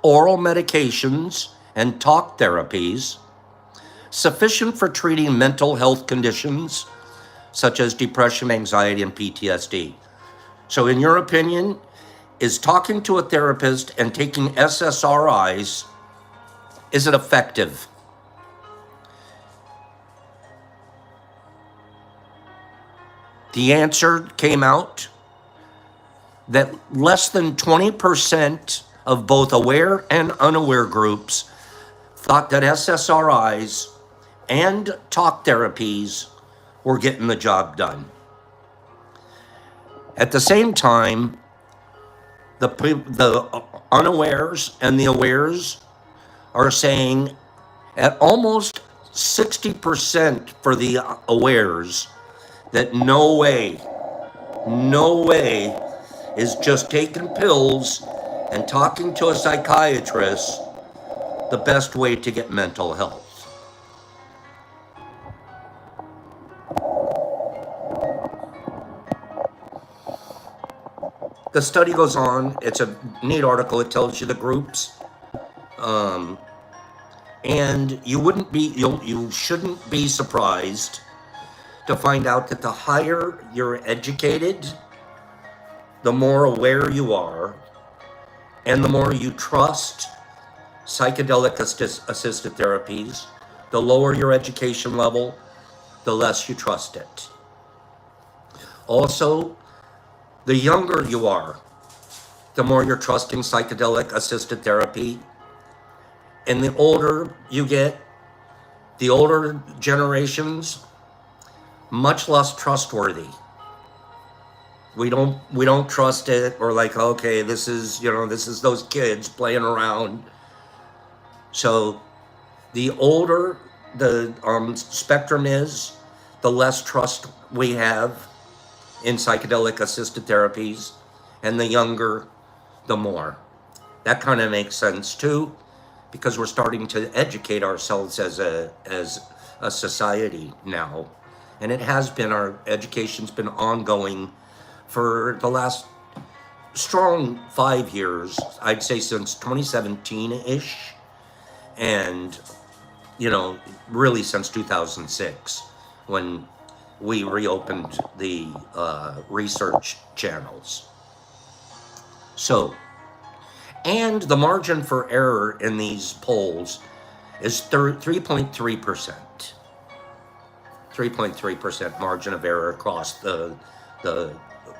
oral medications, and talk therapies sufficient for treating mental health conditions such as depression, anxiety, and PTSD? So in your opinion, is talking to a therapist and taking SSRIs, is it effective? The answer came out that less than 20% of both aware and unaware groups thought that SSRIs and talk therapies were getting the job done. At the same time, the unawares and the awares are saying at almost 60% for the awares that no way is just taking pills and talking to a psychiatrist the best way to get mental health. The study goes on. It's a neat article. It tells you the groups. And you shouldn't be surprised to find out that the higher you're educated, the more aware you are, and the more you trust psychedelic assisted therapies, the lower your education level, the less you trust it. Also, the younger you are, the more you're trusting psychedelic assisted therapy. And the older you get, the older generations, much less trustworthy. We don't trust it. We're like, okay, this is, this is those kids playing around. So the older the spectrum is, the less trust we have in psychedelic assisted therapies, and the younger, the more. That kind of makes sense too, because we're starting to educate ourselves as a society now, and it has been, our education's been ongoing for the last strong 5 years. I'd say since 2017-ish, and really since 2006, when we reopened the research channels. So, and the margin for error in these polls is 3.3%. 3.3% margin of error across the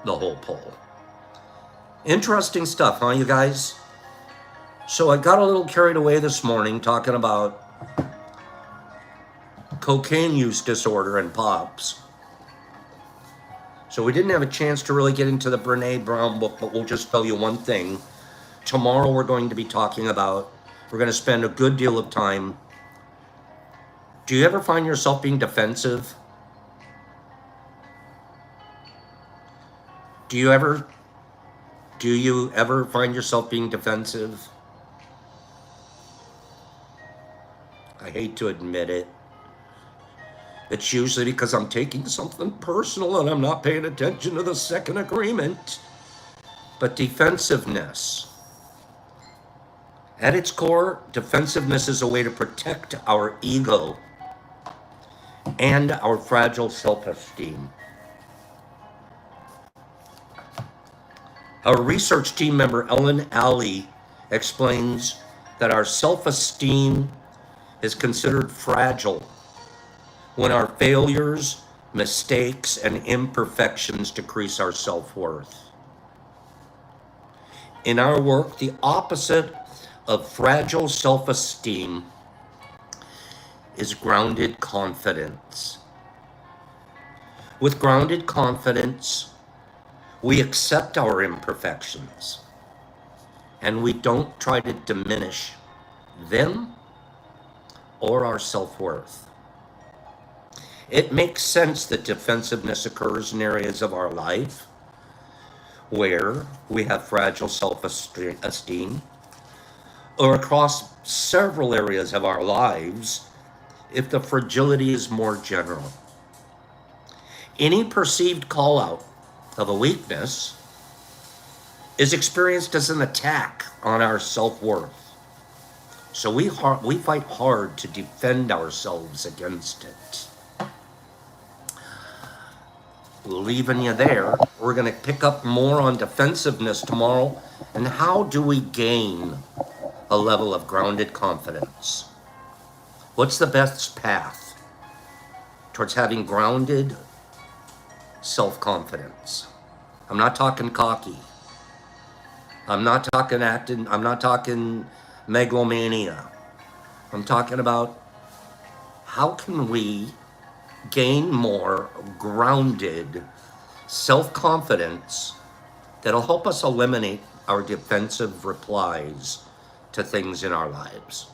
whole poll. Interesting stuff, huh, you guys? So I got a little carried away this morning talking about cocaine use disorder and POPs. So we didn't have a chance to really get into the Brene Brown book, but we'll just tell you one thing. Tomorrow we're going to spend a good deal of time. Do you ever find yourself being defensive? Do you ever find yourself being defensive? I hate to admit it. It's usually because I'm taking something personal and I'm not paying attention to the second agreement. But defensiveness. At its core, defensiveness is a way to protect our ego and our fragile self-esteem. Our research team member, Ellen Alley, explains that our self-esteem is considered fragile when our failures, mistakes, and imperfections decrease our self-worth. In our work, the opposite of fragile self-esteem is grounded confidence. With grounded confidence, we accept our imperfections and we don't try to diminish them or our self-worth. It makes sense that defensiveness occurs in areas of our life where we have fragile self-esteem, or across several areas of our lives if the fragility is more general. Any perceived call out of a weakness is experienced as an attack on our self-worth. So we fight hard to defend ourselves against it. Leaving you there, we're going to pick up more on defensiveness tomorrow, and how do we gain a level of grounded confidence? What's the best path towards having grounded self-confidence? I'm not talking cocky. I'm not talking acting. I'm not talking megalomania. I'm talking about how can we gain more grounded self-confidence that'll help us eliminate our defensive replies to things in our lives.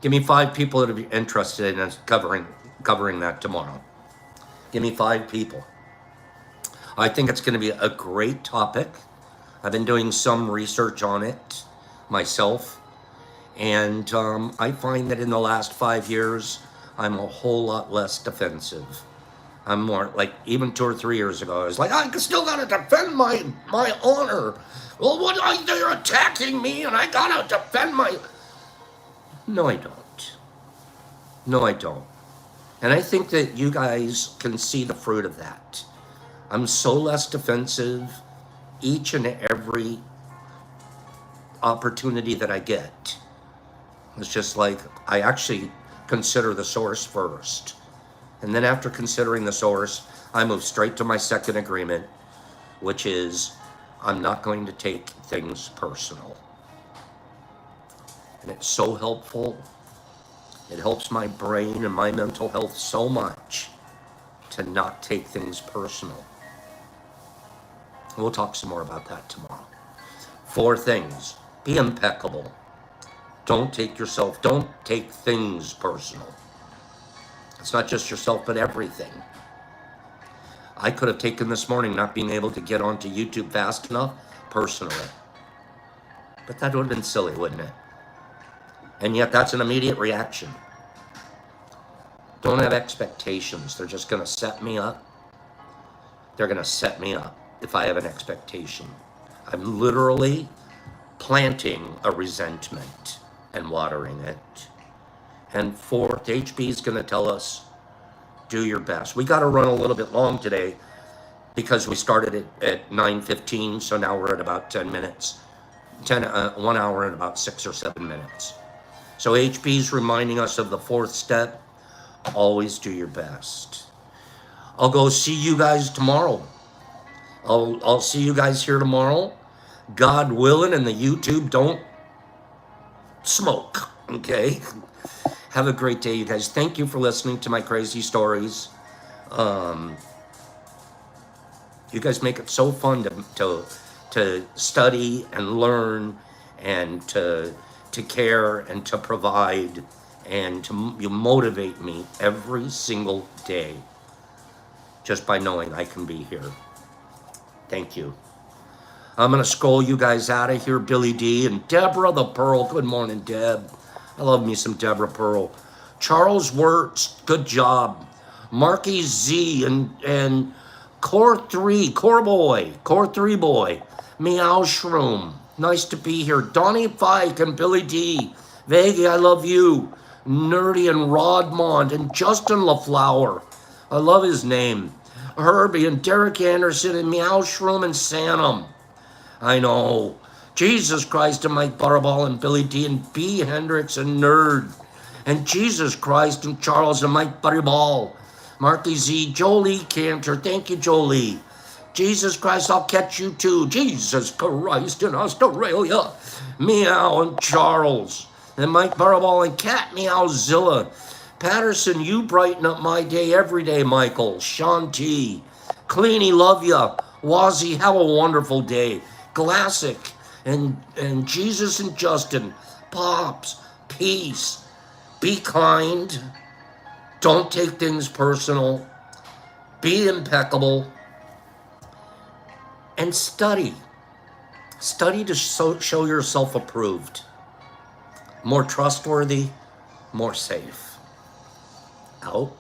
Give me 5 people that are interested in us covering that tomorrow. Give me 5 people. I think it's going to be a great topic. I've been doing some research on it myself, and I find that in the last 5 years, I'm a whole lot less defensive. I'm more like, even 2 or 3 years ago, I was like, I still gotta defend my honor. Well, they're attacking me and I gotta defend my... No, I don't. No, I don't. And I think that you guys can see the fruit of that. I'm so less defensive each and every opportunity that I get. It's just like, I actually consider the source first. And then after considering the source, I move straight to my second agreement, which is I'm not going to take things personal. And it's so helpful. It helps my brain and my mental health so much. to not take things personal. We'll talk some more about that tomorrow. 4 things. Be impeccable. Don't take things personal. It's not just yourself, but everything. I could have taken this morning not being able to get onto YouTube fast enough personally. But that would have been silly, wouldn't it? And yet that's an immediate reaction. Don't have expectations. They're just going to set me up. They're going to set me up if I have an expectation. I'm literally planting a resentment and watering it. And 4th, HB is going to tell us, do your best. We got to run a little bit long today because we started it at 9:15, so now we're at about 10 minutes. 1 hour and about 6 or 7 minutes. So HB's reminding us of the 4th step. Always do your best. I'll go see you guys tomorrow. I'll see you guys here tomorrow. God willing, and the YouTube don't smoke. Okay? Have a great day, you guys. Thank you for listening to my crazy stories. You guys make it so fun to study and learn and to care and to provide, and you motivate me every single day just by knowing I can be here. Thank you. I'm going to scroll you guys out of here. Billy D and Deborah the Pearl. Good morning, Deb. I love me some Deborah Pearl. Charles Wirtz, good job. Marky Z and Core 3 boy. Meow Shroom. Nice to be here. Donnie Fike and Billy D. Veggie, I love you. Nerdy and Rodmond and Justin LaFlower. I love his name. Herbie and Derek Anderson and Meow Shroom and Sanum. I know. Jesus Christ and Mike Butterball and Billy D and B. Hendricks and Nerd. And Jesus Christ and Charles and Mike Butterball. Marky Z, Jolie Cantor. Thank you, Jolie. Jesus Christ, I'll catch you too. Jesus Christ in Australia. Meow and Charles. And Mike Butterball and Cat Meowzilla. Patterson, you brighten up my day every day, Michael. Shanti. Cleany, love ya. Wazzy, have a wonderful day. Classic. And Jesus and Justin. Pops. Peace. Be kind. Don't take things personal. Be impeccable. And study. Study to show yourself approved. More trustworthy, more safe. Out.